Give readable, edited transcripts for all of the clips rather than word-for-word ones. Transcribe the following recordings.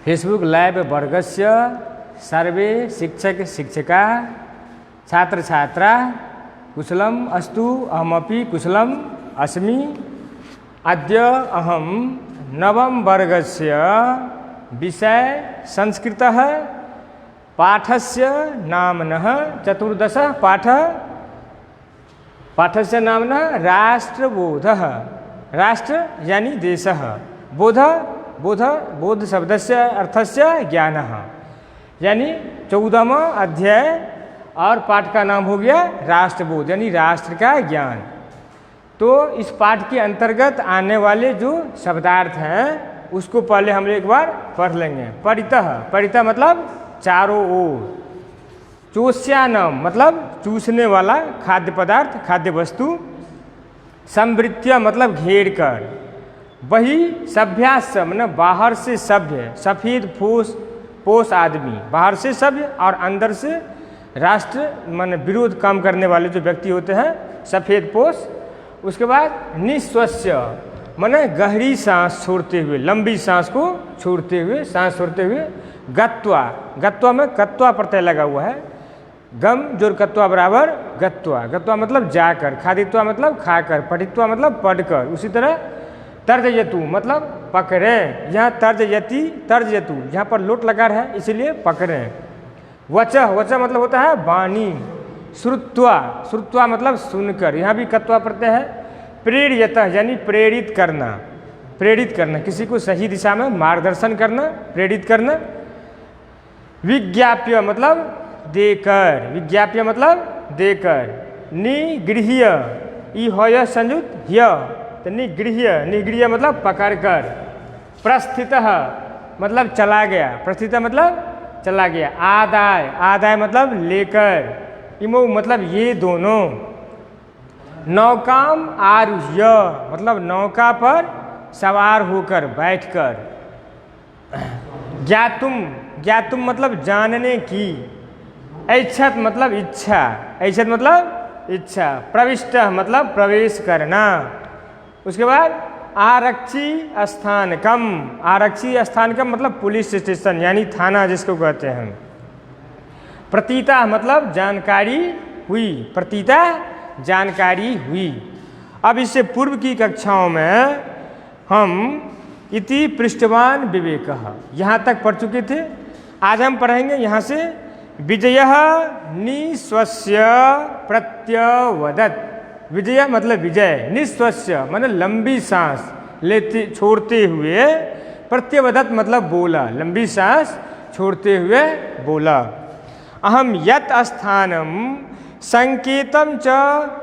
Facebook live वर्गस्य सर्वे शिक्षक शिक्षिका छात्र छात्रा कुशलम अस्तु अहमपि कुशलम अस्मि। अद्य अहम नवम वर्गस्य विषय संस्कृतः पाठस्य नाम्नः चतुर्दश पाठस्य नाम्नः राष्ट्रबोधः। राष्ट्र यानी देशः, बोध शब्दस्य अर्थस्य ज्ञानः, यानी 14वां अध्याय और पाठ का नाम हो गया राष्ट्रबोध यानी राष्ट्र का ज्ञान। तो इस पाठ के अंतर्गत आने वाले जो शब्दार्थ हैं उसको पहले हम एक बार पढ़ लेंगे। परितः मतलब चारों ओर, चोष्यानम मतलब चूसने वाला खाद्य पदार्थ, खाद्य वस्तु, संवृत्य मतलब घेर कर, वही सभ्यास्य मतलब बाहर से सभ्य, सफ़ेद पोष आदमी, बाहर से सभ्य और अंदर से राष्ट्र मन विरोध काम करने वाले जो व्यक्ति होते हैं, सफ़ेद पोष। उसके बाद निश्वस्य माने गहरी सांस छोड़ते हुए, लंबी सांस को छोड़ते हुए, सांस छोड़ते हुए। गत्वा में कत्वा प्रत्यय लगा हुआ है, गम जोर कत्वा बराबर गत्वा मतलब जाकर, खादित्वा मतलब खाकर, पठित्वा मतलब पढ़कर। उसी तरह तर्जयतु मतलब पकड़े, यहाँ तर्जयतु यहाँ पर लोट लगा है इसलिए पकड़े। वचः मतलब होता है वाणी। श्रुत्वा मतलब सुनकर, यहाँ भी कत्वा प्रत्यय है। प्रेर्यतः यानी प्रेरित करना, किसी को सही दिशा में मार्गदर्शन करना, प्रेरित करना। विज्ञाप्य मतलब देकर। निगृह्य ई होय संयुक्त ह्य तो निगृह्य मतलब पकड़कर। प्रस्थितः मतलब चला गया। आदाय मतलब लेकर। इमो मतलब ये दोनों। नौकाम आरुह्य मतलब नौका पर सवार होकर, बैठकर। ज्ञातुम मतलब जानने की। ऐच्छत् मतलब इच्छा। प्रविष्ट मतलब प्रवेश करना। उसके बाद आरक्षी स्थानकम मतलब पुलिस स्टेशन यानी थाना जिसको कहते हैं। प्रतीता मतलब जानकारी हुई। अब इससे पूर्व की कक्षाओं में हम इति पृष्ठवान विवेकः यहाँ तक पढ़ चुके थे। आज हम पढ़ेंगे यहाँ से विजयः निस्वस्य प्रत्यवदत्। विजय मतलब विजय, निस्वस्य मतलब लंबी सांस छोड़ते हुए, प्रत्यवदत् मतलब बोला, लंबी सांस छोड़ते हुए बोला। अहम यत् स्थानम संकेतम च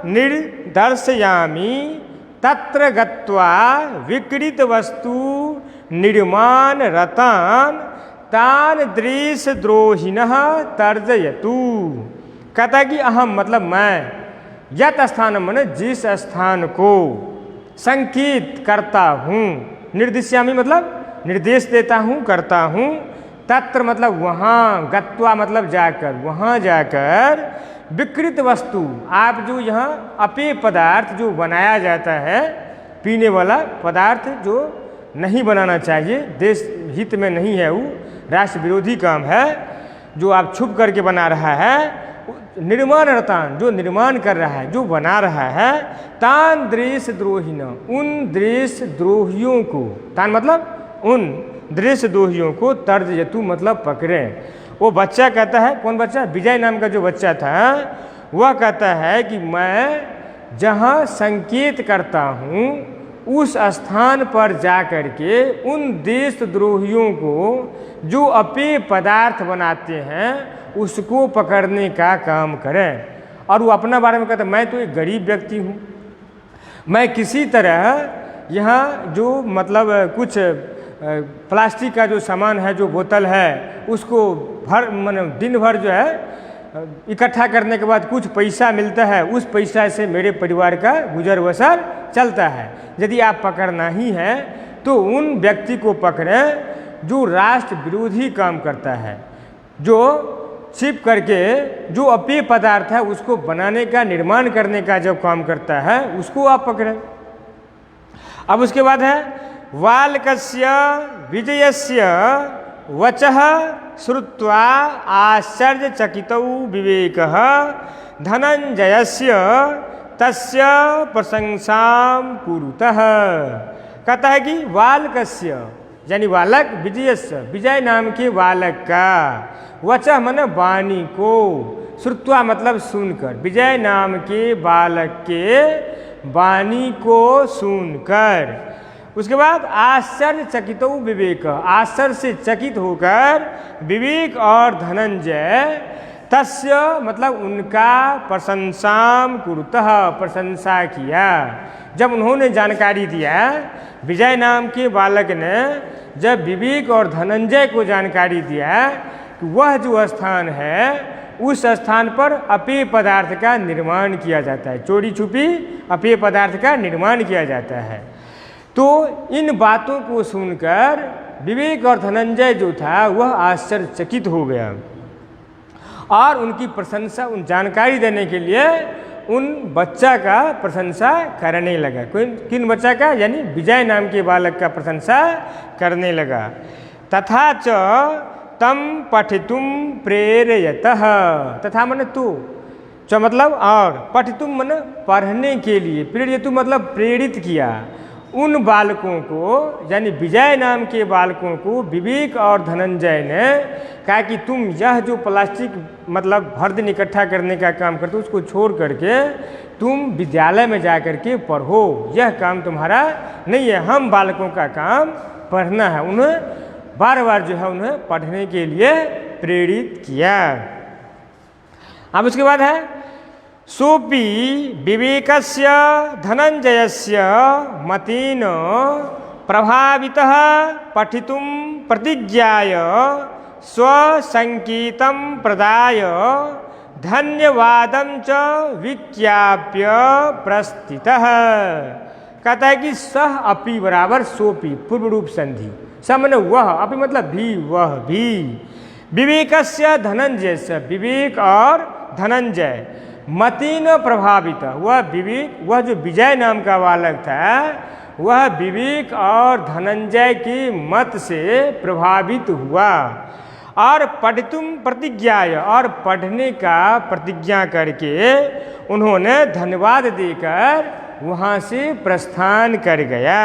निर्दर्शयामि तत्र गत्वा विकृत वस्तु निर्माण रतान तान दृश्यद्रोहिणः तर्जयतु। कहता कि अहम मतलब मैं, यत स्थान माने जिस स्थान को, संकेत करता हूँ, निर्दिश्यामि मतलब निर्देश देता हूँ, करता हूँ। तत्र मतलब वहाँ, गत्वा मतलब जाकर, वहाँ जाकर विकृत वस्तु, आप जो यहाँ अपेय पदार्थ जो बनाया जाता है, पीने वाला पदार्थ जो नहीं बनाना चाहिए, देश हित में नहीं है, वो राष्ट्र विरोधी काम है, जो आप छुप करके बना रहा है। निर्माण रतान जो निर्माण कर रहा है, जो बना रहा है। तान देशद्रोहिण उन देशद्रोहियों को, तान मतलब उन देशद्रोहियों को, तर्जयतु मतलब पकड़े। वो बच्चा कहता है, कौन बच्चा? विजय नाम का जो बच्चा था, वह कहता है कि मैं जहाँ संकेत करता हूँ उस स्थान पर जा कर के उन देशद्रोहियों को जो अपेय पदार्थ बनाते हैं उसको पकड़ने का काम करें। और वो अपना बारे में कहता है, मैं तो एक गरीब व्यक्ति हूँ, मैं किसी तरह यहाँ जो मतलब कुछ प्लास्टिक का जो सामान है, जो बोतल है, उसको दिन भर जो है इकट्ठा करने के बाद कुछ पैसा मिलता है, उस पैसा से मेरे परिवार का गुजर बसर चलता है। यदि आप पकड़ना ही है तो उन व्यक्ति को पकड़ें जो राष्ट्र विरोधी काम करता है, जो छिप करके जो अपेय पदार्थ है उसको बनाने का, निर्माण करने का जब काम करता है, उसको आप पकड़ें। अब उसके बाद है वाल्कस्य विजयस्य वचः श्रुत्वा आश्चर्यचकितौ विवेकः धनंजयस्य तस्य प्रशंसां कुरुतः। कहता है कि बालकस्य यानी बालक विजयस्य विजय नाम के बालक का वचः मन वाणी को श्रुत्वा मतलब सुनकर विजय नाम के बालक के वाणी को सुनकर उसके बाद आश्चर्यचकित विवेक आश्चर्य से चकित होकर विवेक और धनंजय तस्य मतलब उनका प्रशंसाम कुरुतः प्रशंसा किया। जब उन्होंने जानकारी दिया विजय नाम के बालक ने जब विवेक और धनंजय को जानकारी दिया कि वह जो स्थान है उस स्थान पर अपेय पदार्थ का निर्माण किया जाता है, चोरी छुपी अपेय पदार्थ का निर्माण किया जाता है। तो इन बातों को सुनकर विवेक और धनंजय जो था वह आश्चर्यचकित हो गया और उनकी प्रशंसा उन जानकारी देने के लिए उन बच्चा का प्रशंसा करने लगा। किन बच्चा का यानी विजय नाम के बालक का प्रशंसा करने लगा। तथा च तम पठितुम प्रेरयतः तथा मन तो च मतलब और पठितुम मन पढ़ने के लिए प्रेरयतु मतलब प्रेरित किया उन बालकों को यानी विजय नाम के बालकों को विवेक और धनंजय ने कहा कि तुम यह जो प्लास्टिक मतलब हर दिन इकट्ठा करने का काम करते हो उसको छोड़ करके तुम विद्यालय में जा कर के पढ़ो, यह काम तुम्हारा नहीं है, हम बालकों का काम पढ़ना है। उन्हें बार बार जो है उन्हें पढ़ने के लिए प्रेरित किया। अब उसके बाद है सोपि विवेकस्य धनंजयस्य मतेन प्रभावितः पठितुं प्रतिज्ञाय स्वसंकेतं प्रदाय धन्यवादं च विज्ञाप्य प्रस्थितः। कहता है कि सह अपि बराबर सोपि पूर्व रूप संधि स माने वह अपि मतलब भी वह भी विवेकस्य धनंजयस्य विवेक और धनंजय मतेन प्रभावित वह विवेक वह जो विजय नाम का बालक था वह विवेक और धनंजय के मत से प्रभावित हुआ और पठितुम प्रतिज्ञाय और पढ़ने का प्रतिज्ञा करके उन्होंने धन्यवाद देकर वहाँ से प्रस्थान कर गया।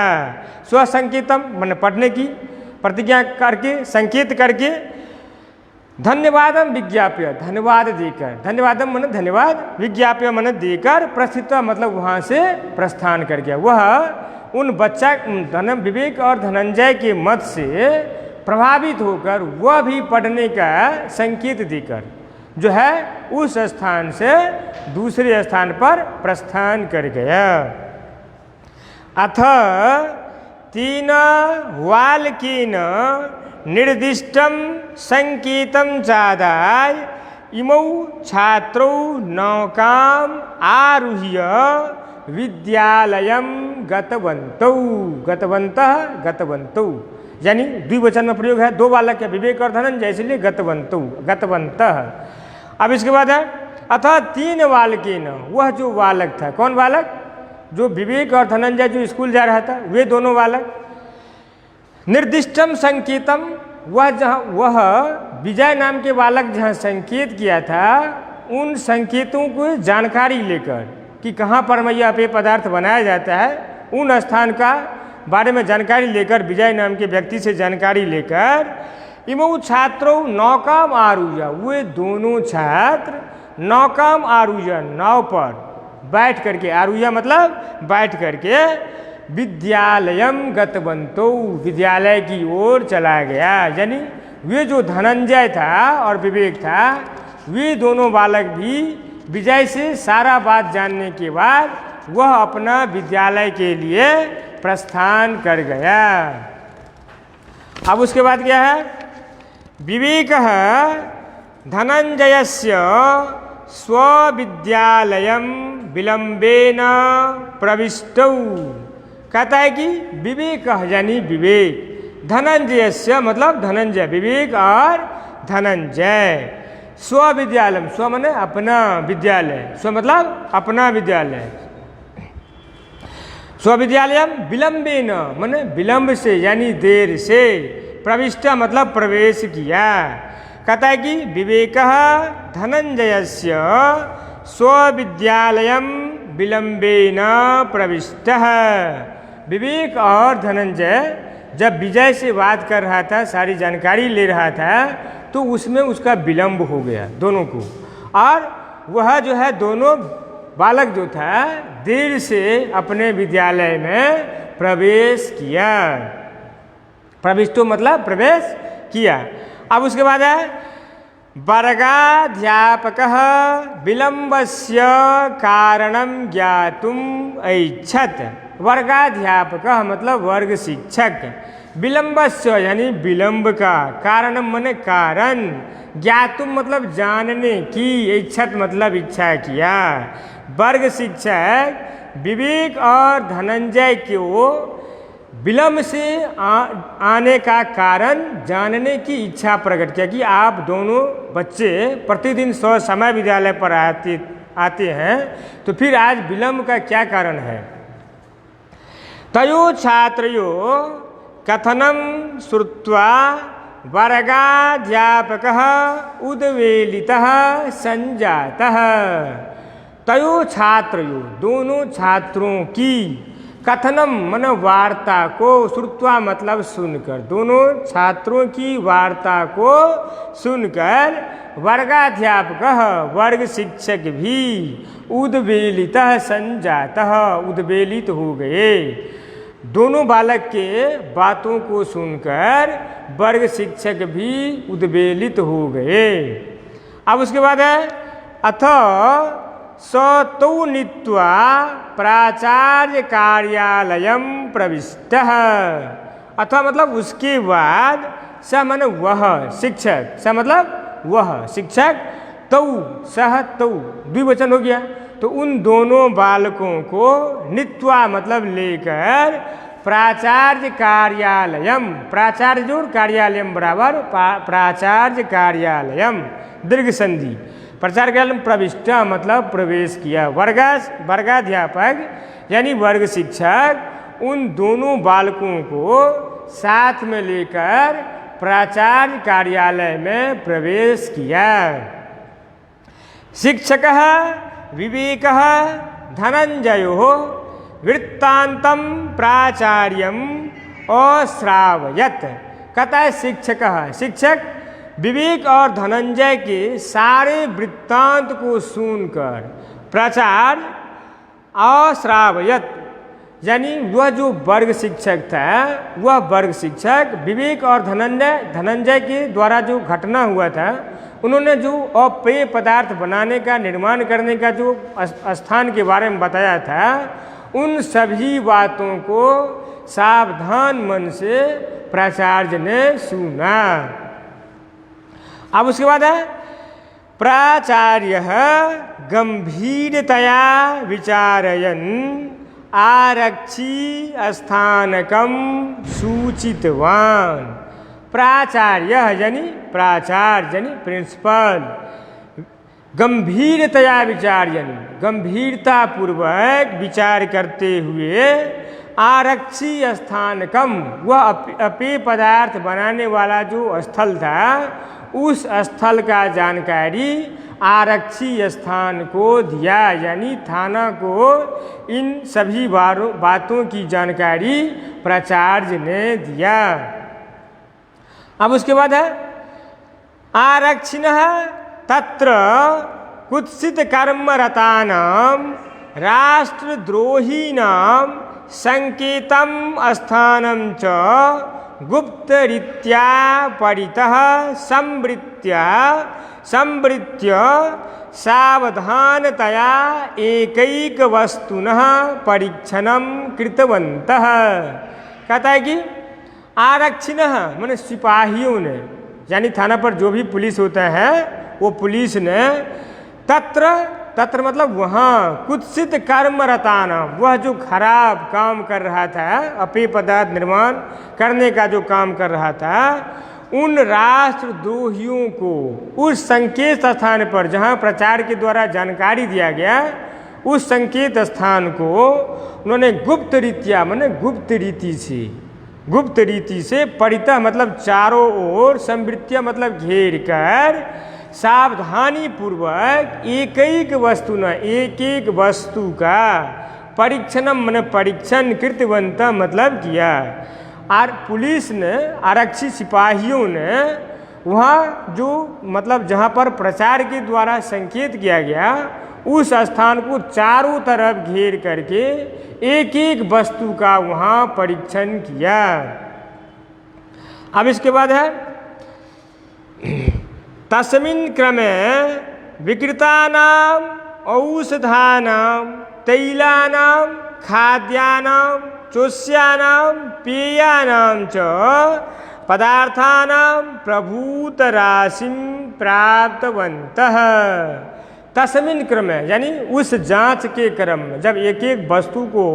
स्वसंकेतम मैंने पढ़ने की प्रतिज्ञा करके संकेत करके धन्यवादम विज्ञाप्य धन्यवाद देकर धन्यवादम मन धन्यवाद विज्ञाप्य मन देकर प्रस्थित मतलब वहाँ से प्रस्थान कर गया। वह उन बच्चा विवेक और धनंजय के मत से प्रभावित होकर वह भी पढ़ने का संकेत देकर जो है उस स्थान से दूसरे स्थान पर प्रस्थान कर गया। अथ तीन वालकीन निर्दिष्टं संकेतं चादाय इमौ छात्रौ नौकाम् आरुह्य विद्यालयं गतवन्तौ यानी द्विवचन में प्रयोग है, दो बालक है विवेक और धनंजय इसलिए गतवन्तः। अब इसके बाद है अतः तीन बालकीन वह जो बालक था कौन बालक जो विवेक और धनंजय जो स्कूल जा रहा था वे दोनों बालक निर्दिष्टम संकेतम वह विजय नाम के बालक जहाँ संकेत किया था उन संकेतों को जानकारी लेकर कि कहाँ पर मैया पेय पदार्थ बनाया जाता है उन स्थान का बारे में जानकारी लेकर विजय नाम के व्यक्ति से जानकारी लेकर इमौ छात्रों नौकाम आरुह्य वे दोनों छात्र नौकाम आरुह्य नाव पर बैठ करके आरुह्य मतलब बैठ करके विद्यालयम गतवन्तौ विद्यालय की ओर चला गया। यानी वे जो धनंजय था और विवेक था वे दोनों बालक भी विजय से सारा बात जानने के बाद वह अपना विद्यालय के लिए प्रस्थान कर गया। अब उसके बाद क्या है विवेकः धनंजयस्य स्वविद्यालयं विलंबेन प्रविष्टौ। कहता है कि विवेक यानी विवेक धनंजयस्य मतलब धनंजय विवेक और धनंजय स्वविद्यालय स्व माने अपना विद्यालय स्व मतलब अपना विद्यालय स्वविद्यालय विलंबेन माने विलंब से यानी देर से प्रविष्ट मतलब प्रवेश किया। कहता है कि विवेकः धनंजयस्य स्वविद्यालयं विलंबेन प्रविष्टः। विवेक और धनंजय जब विजय से बात कर रहा था, सारी जानकारी ले रहा था, तो उसमें उसका विलंब हो गया दोनों को, और वह जो है दोनों बालक जो था देर से अपने विद्यालय में प्रवेश किया। प्रविष्टो मतलब प्रवेश किया। अब उसके बाद है वर्गाध्यापकः विलंबस्य कारणं ज्ञातुम ऐच्छत्। वर्गाध्यापकः मतलब वर्ग शिक्षक, विलंबस्य यानी विलंब का, कारणम माने कारण, ज्ञातुम मतलब जानने की, ऐच्छत् मतलब इच्छा किया। वर्ग शिक्षक विवेक और धनंजय को विलंब से आने का कारण जानने की इच्छा प्रकट किया कि आप दोनों बच्चे प्रतिदिन समय विद्यालय पर आते हैं, तो फिर आज विलंब का क्या कारण है। तयो छात्रयो कथनं श्रुत्वा वर्गाध्यापकः उद्वेलितः संजातः। तयो छात्रयो दोनों छात्रों की, कथनम मन वार्ता को, श्रुत्वा मतलब सुनकर, दोनों छात्रों की वार्ता को सुनकर वर्गाध्यापकः वर्ग शिक्षक भी उद्वेलितः संजातः उद्वेलित हो गए। दोनों बालक के बातों को सुनकर वर्ग शिक्षक भी उद्वेलित हो गए। अब उसके बाद है अथ स तौ नीत्वा प्राचार्य कार्यालयं प्रविष्टः। अथवा मतलब उसके बाद स मन वह शिक्षक, स मतलब वह शिक्षक, तौ सह तौ द्विवचन हो गया, तो उन दोनों बालकों को नीत्वा मतलब लेकर प्राचार्य कार्यालयम, प्राचार्य जोड़ कार्यालयम बराबर प्राचार्य कार्यालयम दीर्घ संधि, प्राचार्य कार्यालयम प्रविष्ट मतलब प्रवेश किया। वर्गाध्यापक यानी वर्ग शिक्षक उन दोनों बालकों को साथ में लेकर प्राचार्य कार्यालय में प्रवेश किया। शिक्षकः विवेकः धनंजयो वृत्तान्तं प्राचार्यम् अश्रावयत्। कहता है शिक्षक विवेक और धनंजय के सारे वृत्तांत को सुनकर प्राचार्य अश्रावयत् यानी वह जो वर्ग शिक्षक था, वह वर्ग शिक्षक विवेक और धनंजय के द्वारा जो घटना हुआ था, उन्होंने जो अपेय पदार्थ बनाने का, निर्माण करने का जो स्थान के बारे में बताया था, उन सभी बातों को सावधान मन से प्राचार्य ने सुना। अब उसके बाद है प्राचार्यः गंभीरतया विचारयन् आरक्षी स्थानकं सूचितवान्। प्राचार्य यानी प्राचार्य यानी प्रिंसिपल, गंभीरतया विचार यानी गंभीरता पूर्वक विचार करते हुए आरक्षी स्थानकम वह अपेय पदार्थ बनाने वाला जो स्थल था, उस स्थल का जानकारी आरक्षी स्थान को दिया, यानी थाना को इन सभी बातों की जानकारी प्राचार्य ने दिया। अब उसके बाद है आरक्षिणः तत्र कुत्सित कर्मरतानां राष्ट्रद्रोहिणां संकेतं स्थानं च गुप्तरीत्या परितः संवृत्य सावधानतया एकैकवस्तुनः परीक्षणं कृतवन्तः। कहता है कि आरक्षिणः माने सिपाहियों ने, यानी थाना पर जो भी पुलिस होता है वो पुलिस ने तत्र मतलब वहाँ कुत्सित कर्मरताना वह जो खराब काम कर रहा था, अपेय पदार्थ निर्माण करने का जो काम कर रहा था, उन राष्ट्रद्रोहियों को उस संकेत स्थान पर जहाँ प्रचार के द्वारा जानकारी दिया गया, उस संकेत स्थान को उन्होंने गुप्त रीत्या माने गुप्त रीति से गुप्त रीति से परितः मतलब चारों ओर, संवृत्य मतलब घेर कर, सावधानी पूर्वक एक एक वस्तु न एक एक वस्तु का परीक्षणम मन परीक्षण कृतवंत मतलब किया। और पुलिस ने, आरक्षी सिपाहियों ने वहाँ जो मतलब जहाँ पर प्रचार के द्वारा संकेत किया गया उस स्थान को चारों तरफ घेर करके एक एक वस्तु का वहाँ परीक्षण किया। अब इसके बाद है तस्मिन् क्रमे विकृतानाम औषधानाम तैलानाम खाद्यानाम चोष्यानाम पेयानाम च पदार्थानाम प्रभूतराशिं प्राप्तवन्तः। तस्मिन् क्रमे यानी उस जांच के क्रम में, जब एक एक वस्तु को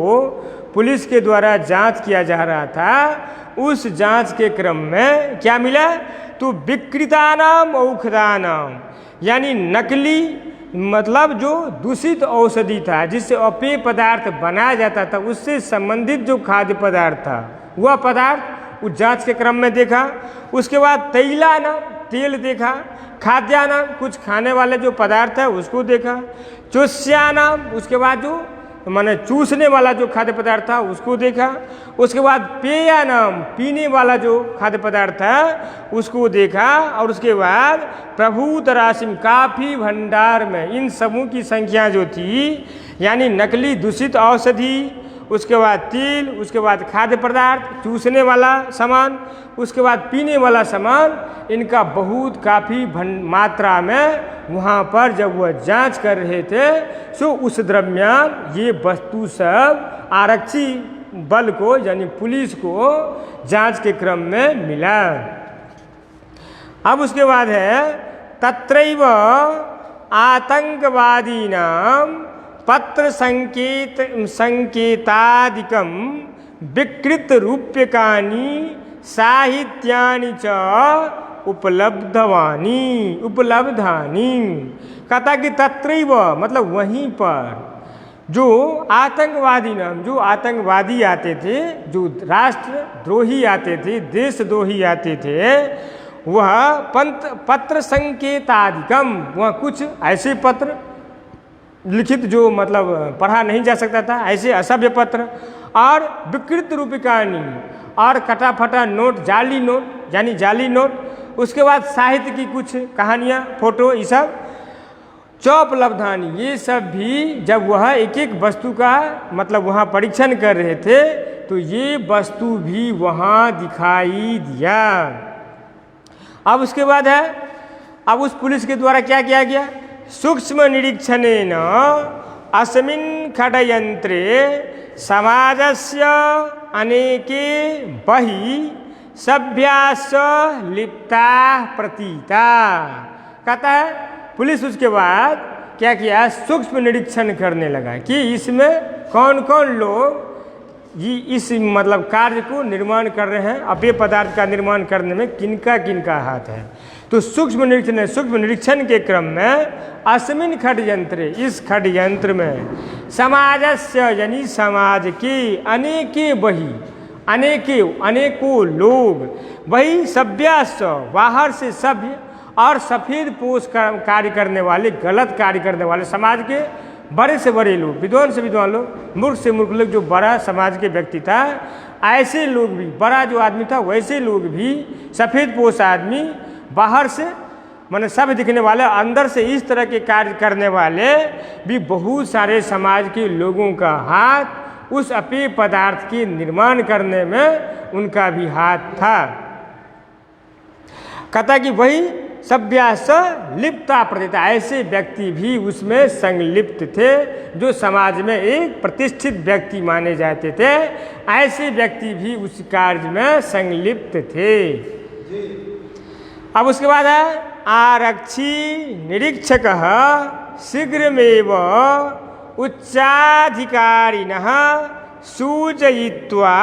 पुलिस के द्वारा जांच किया जा रहा था, उस जांच के क्रम में क्या मिला? तो विकृतानाम औषधानाम यानी नकली मतलब जो दूषित औषधि था, जिससे अपेय पदार्थ बनाया जाता था, उससे संबंधित जो खाद्य पदार्थ था वह पदार्थ उस जांच के क्रम में देखा। उसके बाद तैलानाम तेल देखा, खाद्यानाम कुछ खाने वाले जो पदार्थ है उसको देखा, चोष्यानाम उसके बाद जो माने चूसने वाला जो खाद्य पदार्थ था उसको देखा, उसके बाद पेयानाम पीने वाला जो खाद्य पदार्थ है उसको देखा, और उसके बाद प्रभूत राशिम काफ़ी भंडार में इन सबों की संख्या जो थी यानी नकली दूषित औषधि, उसके बाद तेल, उसके बाद खाद्य पदार्थ, चूसने वाला सामान, उसके बाद पीने वाला सामान, इनका बहुत काफ़ी मात्रा में वहाँ पर जब वह जांच कर रहे थे सो उस दरमियान ये वस्तु सब आरक्षी बल को यानी पुलिस को जांच के क्रम में मिला। अब उसके बाद है तत्रैव आतंकवादीनाम पत्र संकेतादिकं विकृत रूप्यकानि साहित्यानि च उपलब्धानि। कहता कि तत्रैव मतलब वहीं पर जो आतंकवादी नाम जो आतंकवादी आते थे, जो राष्ट्रद्रोही आते थे, देशद्रोही आते थे, वह पत्र संकेतादिकम वह कुछ ऐसे पत्र लिखित जो मतलब पढ़ा नहीं जा सकता था, ऐसे असभ्य पत्र, और विकृत रूपिकानी और कटा फटा नोट, जाली नोट यानी जाली नोट, उसके बाद साहित्य की कुछ कहानियाँ, फोटो, ये सब चौपलब्धानी, ये सब भी जब वह एक एक वस्तु का मतलब वहाँ परीक्षण कर रहे थे तो ये वस्तु भी वहाँ दिखाई दिया। अब उसके बाद है, अब उस पुलिस के द्वारा क्या किया गया? सूक्ष्म निरीक्षणेन अस्मिन् खडयंत्रे समाजस्य अनेके बहि सभ्यास लिप्ता प्रतीता। कहता है पुलिस उसके बाद क्या किया? सूक्ष्म निरीक्षण करने लगा कि इसमें कौन कौन लोग इस मतलब कार्य को निर्माण कर रहे हैं, अपेय पदार्थ का निर्माण करने में किनका किनका हाथ है। तो सूक्ष्म निरीक्षण के क्रम में अस्मिन् खडयंत्रे इस खडयंत्र में समाजस्य यानी समाज के अनेके बहि अनेकों लोग, वही सभ्यास बाहर से सभ्य और सफ़ेद पोष कार्य करने वाले, गलत कार्य करने वाले, समाज के बड़े से बड़े लोग, विद्वान से विद्वान लोग, मूर्ख से मूर्ख लोग, जो बड़ा समाज के व्यक्ति था ऐसे लोग भी, बड़ा जो आदमी था वैसे लोग भी, सफ़ेद पोष आदमी, बाहर से माने सब दिखने वाले, अंदर से इस तरह के कार्य करने वाले भी बहुत सारे समाज के लोगों का हाथ उस अपेय पदार्थ के निर्माण करने में उनका भी हाथ था। कहता कि वही सभ्यास लिप्ता प्रतीता, ऐसे व्यक्ति भी उसमें संलिप्त थे जो समाज में एक प्रतिष्ठित व्यक्ति माने जाते थे, ऐसे व्यक्ति भी उस कार्य में संलिप्त थे। अब उसके बाद है आरक्षी निरीक्षक शीघ्रमेव उच्चाधिकारिणः सूचयित्वा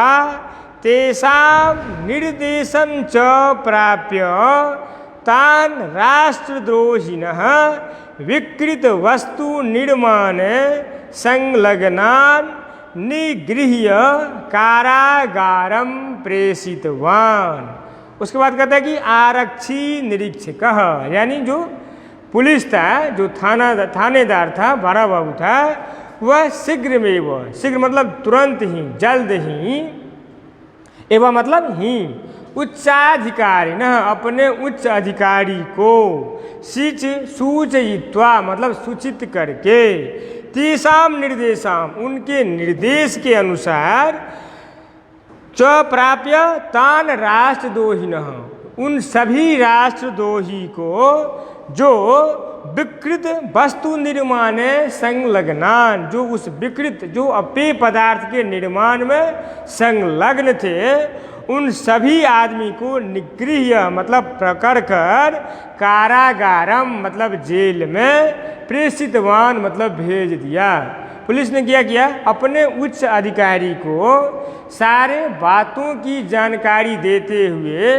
तेषां निर्देशं च प्राप्य तान् राष्ट्रद्रोहिणः विकृत वस्तु निर्माणे संलग्नान् निगृह्य कारागारम प्रेषितवान। उसके बाद कहता है कि आरक्षी निरीक्षक, यानी जो पुलिस था, जो थानेदार था, बड़ा बाबू था, वह शीघ्र में, वह शीघ्र मतलब तुरंत ही, जल्द ही, एवं मतलब ही, उच्चाधिकारी न अपने उच्च अधिकारी को सूचयित्वा मतलब सूचित करके, तेषाम निर्देशाम उनके निर्देश के अनुसार, च प्राप्य तान राष्ट्रद्रोहिणः उन सभी राष्ट्रद्रोही को जो विकृत वस्तु निर्माण संलग्नान, जो उस विकृत, जो अपेय पदार्थ के निर्माण में संलग्न थे, उन सभी आदमी को निगृह्य मतलब पकड़ कर, कारागारम मतलब जेल में, प्रेषितवान मतलब भेज दिया। पुलिस ने क्या किया, अपने उच्च अधिकारी को सारे बातों की जानकारी देते हुए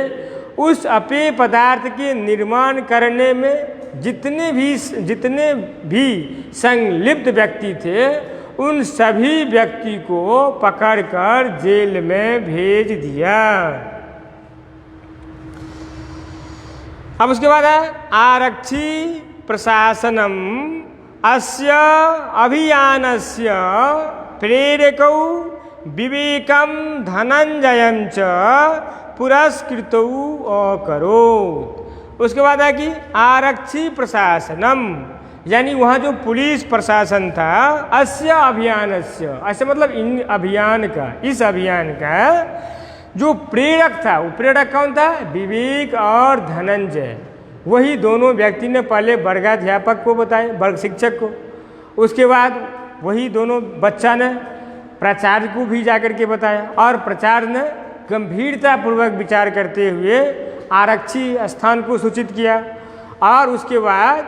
उस अपेय पदार्थ के निर्माण करने में जितने भी संलिप्त व्यक्ति थे, उन सभी व्यक्ति को पकड़कर जेल में भेज दिया। अब उसके बाद है आरक्षी प्रशासनम अस्य अभियानस्य प्रेरकौ विवेकम धनंजयं च पुरस्कृतौ अकरोत्। उसके बाद है कि आरक्षी प्रशासनम, यानी वहाँ जो पुलिस प्रशासन था, अस्य अभियानस्य, अस्य मतलब इन अभियान का, इस अभियान का जो प्रेरक था, वो प्रेरक कौन था, विवेक और धनंजय। वही दोनों व्यक्ति ने पहले वर्गाध्यापक को बताए, वर्ग शिक्षक को, उसके बाद वही दोनों बच्चा ने प्राचार्य को भी जाकर के बताया, और प्राचार्य ने गंभीरतापूर्वक विचार करते हुए आरक्षी स्थान को सूचित किया, और उसके बाद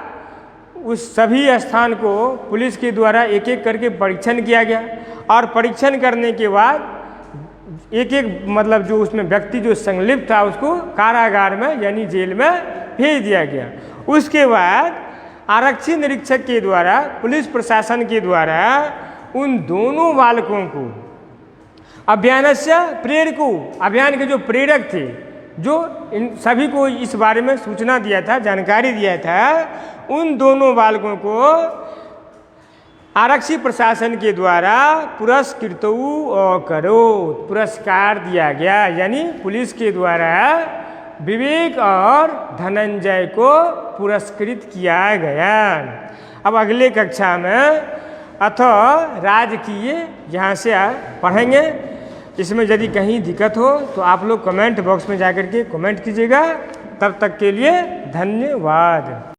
उस सभी स्थान को पुलिस के द्वारा एक एक करके परीक्षण किया गया, और परीक्षण करने के बाद एक एक मतलब जो उसमें व्यक्ति जो संलिप्त था उसको कारागार में यानी जेल में भेज दिया गया। उसके बाद आरक्षी निरीक्षक के द्वारा, पुलिस प्रशासन के द्वारा उन दोनों बालकों को अभियानस्य प्रेरकों, अभियान के जो प्रेरक थे, जो इन सभी को इस बारे में सूचना दिया था, जानकारी दिया था, उन दोनों बालकों को आरक्षी प्रशासन के द्वारा पुरस्कृतौ अकरोत्, पुरस्कार दिया गया, यानी पुलिस के द्वारा विवेक और धनंजय को पुरस्कृत किया गया। अब अगले कक्षा में अथ राजकीय यहाँ से पढ़ेंगे। इसमें यदि कहीं दिक्कत हो तो आप लोग कमेंट बॉक्स में जाकर के कमेंट कीजिएगा। तब तक के लिए धन्यवाद।